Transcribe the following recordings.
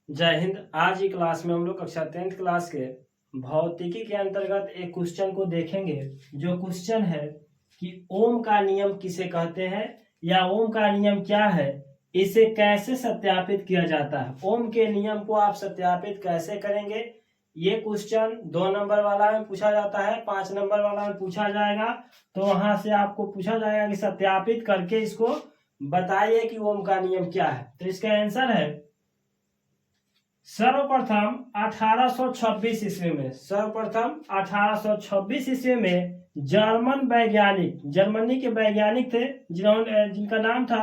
जय हिंद। आज की क्लास में हम लोग कक्षा 10th क्लास के भौतिकी के अंतर्गत एक क्वेश्चन को देखेंगे। जो क्वेश्चन है कि ओम का नियम किसे कहते हैं या ओम का नियम क्या है, इसे कैसे सत्यापित किया जाता है, ओम के नियम को आप सत्यापित कैसे करेंगे। ये क्वेश्चन 2 नंबर वाला में पूछा जाता है, 5 नंबर वाला में पूछा जाएगा। तो वहां से आपको पूछा जाएगा कि सत्यापित करके इसको बताइए कि ओम का नियम क्या है। तो इसका आंसर है सर्वप्रथम 1826 ईस्वी में, सर्वप्रथम 1826 ईस्वी में जर्मनी के वैज्ञानिक थे जिनका नाम था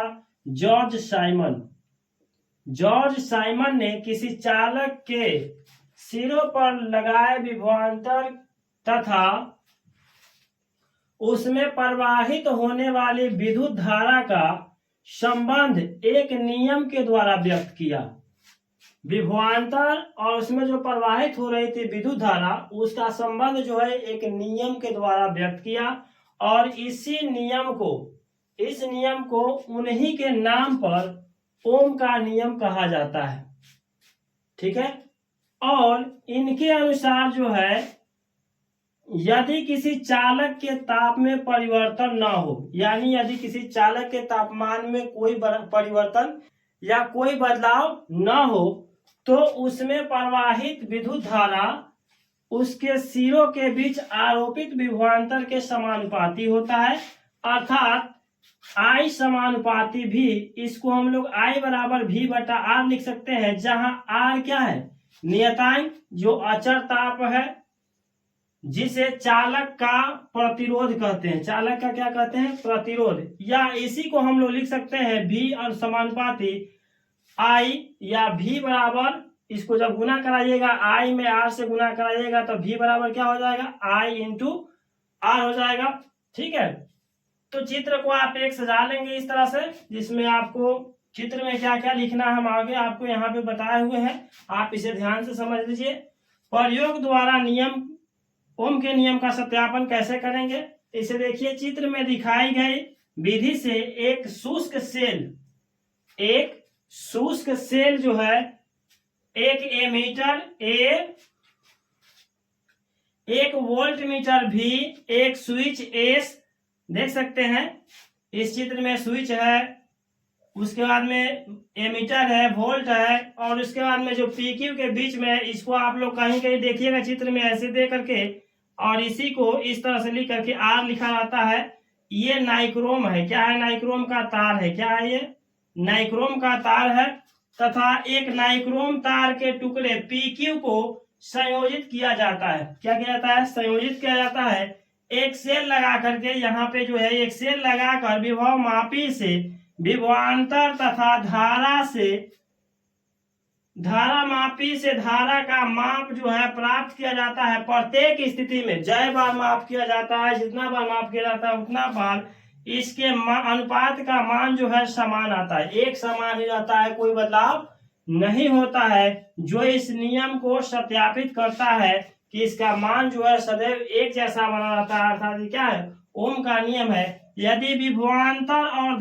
जॉर्ज साइमन। जॉर्ज साइमन ने किसी चालक के सिरों पर लगाए विभवांतर तथा उसमें प्रवाहित होने वाली विद्युत धारा का संबंध एक नियम के द्वारा व्यक्त किया। विभवांतर और उसमें जो प्रवाहित हो रही थी विद्युत धारा, उसका संबंध जो है एक नियम के द्वारा व्यक्त किया। और इस नियम को उन्हीं के नाम पर ओम का नियम कहा जाता है। ठीक है। और इनके अनुसार जो है, यदि किसी चालक के ताप में परिवर्तन न हो, यानी यदि किसी चालक के तापमान में कोई परिवर्तन या कोई बदलाव न हो, तो उसमें प्रवाहित विद्युत धारा उसके सिरों के बीच आरोपित विभवांतर के समानुपाती होता है, अर्थात I समानुपाती भी। इसको हम लोग I बराबर V बटा R लिख सकते हैं, जहां R क्या है, नियतांक जो अचर ताप है, जिसे चालक का प्रतिरोध कहते हैं। चालक का क्या कहते हैं, प्रतिरोध। या इसी को हम लोग लिख सकते हैं V और समानुपाती I या V बराबर, इसको जब गुना कराइएगा I में R से गुना कराइएगा तो V बराबर क्या हो जाएगा, I इंटू R हो जाएगा। ठीक है। तो चित्र को आप एक सजा लेंगे इस तरह से, जिसमें आपको चित्र में क्या क्या लिखना है हम आगे आपको यहाँ पे बताए हुए हैं, आप इसे ध्यान से समझ लीजिए। प्रयोग द्वारा नियम, ओम के नियम का सत्यापन कैसे करेंगे, इसे देखिए। चित्र में दिखाई गई विधि से एक शुष्क सेल जो है, एक एमीटर ए, एक वोल्ट मीटर भी, एक स्विच एस, देख सकते हैं इस चित्र में स्विच है, उसके बाद में एमीटर है, वोल्ट है, और उसके बाद में जो पीक्यू के बीच में, इसको आप लोग कहीं कहीं देखिएगा चित्र में ऐसे दे करके, और इसी को इस तरह से लिख करके आर लिखा रहता है। ये नाइक्रोम है। क्या है, नाइक्रोम का तार है। क्या है ये, नाइक्रोम का तार है। तथा एक नाइक्रोम तार के टुकड़े पीक्यू को संयोजित किया जाता है। क्या किया जाता है, संयोजित किया जाता है। एक सेल लगा करके, यहाँ पे जो है एक सेल लगाकर विभव मापी से विभवांतर तथा धारा मापी से धारा का माप जो है प्राप्त किया जाता है। प्रत्येक स्थिति में जय बार माप किया जाता है, जितना बार माप किया जाता है उतना बार इसके अनुपात का मान जो है समान आता है, एक समान ही रहता है, कोई बदलाव नहीं होता है। जो इस नियम को सत्यापित करता है कि इसका मान जो है सदैव एक जैसा बना रहता है, अर्थात क्या है, ओम का नियम है। यदि विभवांतर और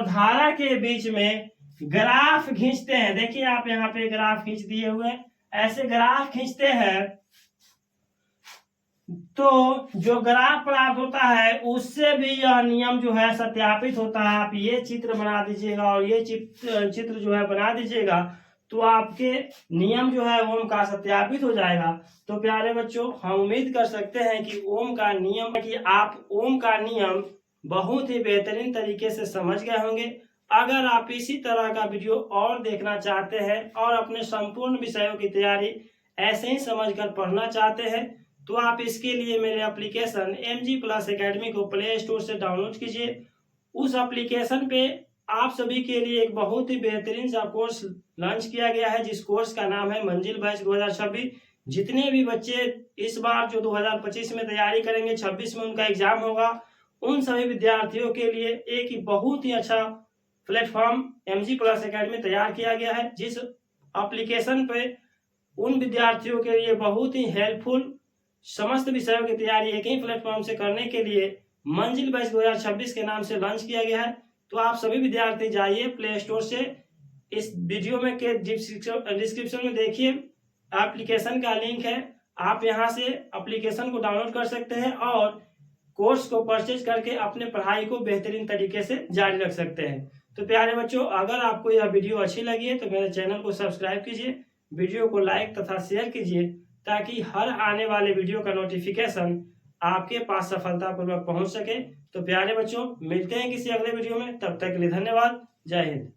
धारा के बीच में ग्राफ खींचते हैं, देखिए आप यहाँ पे ग्राफ खींच दिए हुए, ऐसे ग्राफ खींचते हैं तो जो ग्राफ प्राप्त होता है उससे भी यह नियम जो है सत्यापित होता है। आप ये चित्र बना दीजिएगा और ये चित्र जो है बना दीजिएगा, तो आपके नियम जो है ओम का सत्यापित हो जाएगा। तो प्यारे बच्चों, हम उम्मीद कर सकते हैं कि आप ओम का नियम बहुत ही बेहतरीन तरीके से समझ गए होंगे। अगर आप इसी तरह का वीडियो और देखना चाहते हैं और अपने संपूर्ण विषयों की तैयारी ऐसे ही समझकर पढ़ना चाहते हैं, तो आप इसके लिए मेरे एप्लीकेशन MG प्लस एकेडमी को प्ले स्टोर से डाउनलोड कीजिए। उस एप्लीकेशन पे आप सभी के लिए एक बहुत ही बेहतरीन सा कोर्स लॉन्च किया गया है, जिस कोर्स का नाम है मंजिल बैच 2026। जितने भी बच्चे इस बार जो 2025 में तैयारी करेंगे, 26 में उनका एग्जाम होगा, उन सभी विद्यार्थियों के लिए एक ही बहुत ही अच्छा प्लेटफॉर्म MG प्लस एकेडमी तैयार किया गया है, जिस एप्लीकेशन पे उन विद्यार्थियों के लिए बहुत ही हेल्पफुल समस्त विषयों की तैयारी एक ही प्लेटफॉर्म से करने के लिए मंजिल बैच 2026 के नाम से लॉन्च किया गया है। तो आप सभी विद्यार्थी जाइए प्ले स्टोर से इस वीडियो में के डिस्क्रिप्शन में देखिए एप्लीकेशन का लिंक है। आप यहां से एप्लीकेशन को डाउनलोड कर सकते हैं और कोर्स को परचेज करके अपने पढ़ाई को बेहतरीन तरीके से जारी रख सकते हैं। तो प्यारे बच्चों, अगर आपको यह वीडियो अच्छी लगी है तो मेरे चैनल को सब्सक्राइब कीजिए, वीडियो को लाइक तथा शेयर कीजिए, ताकि हर आने वाले वीडियो का नोटिफिकेशन आपके पास सफलतापूर्वक पहुंच सके। तो प्यारे बच्चों, मिलते हैं किसी अगले वीडियो में, तब तक के लिए धन्यवाद। जय हिंद।